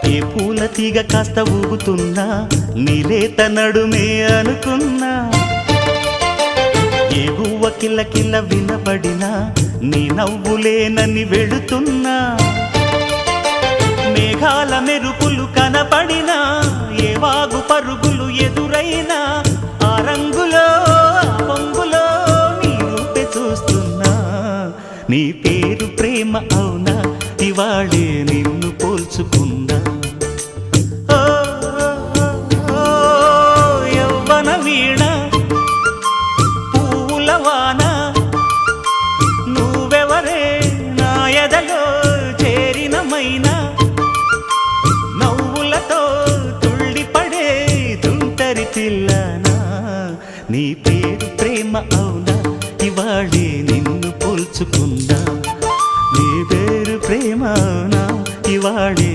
ఏ పూల తీగ కాస్త ఊగుతున్నా నీలేత నడుమే అనుకున్నా ఏ గువ్వ కిల్ల కిల్ల వినబడినా నీ నవ్వులేనని వెళుతున్నా మేఘాల మెరుపులు కనపడినా ఏ వాగు పరుగులు ఎదురైనా ఆ రంగులో పొంగులో నీ రూపే చూస్తున్నా నీ పేరు ప్రేమ అవునా ఇవాళే నిన్ను పోల్చుకున్నా యవ్వన వీణ పూల వాన నువ్వెవరే నా ఎదలో చేరిన మైనా నవ్వులతో తుళ్ళిపడే తుంటరి పిల్లనా నీ పేరు ప్రేమ అవునా ఇవాళే నిన్ను పోల్చుకున్నా నీ పేరు ప్రేమ అవునా ఇవాళే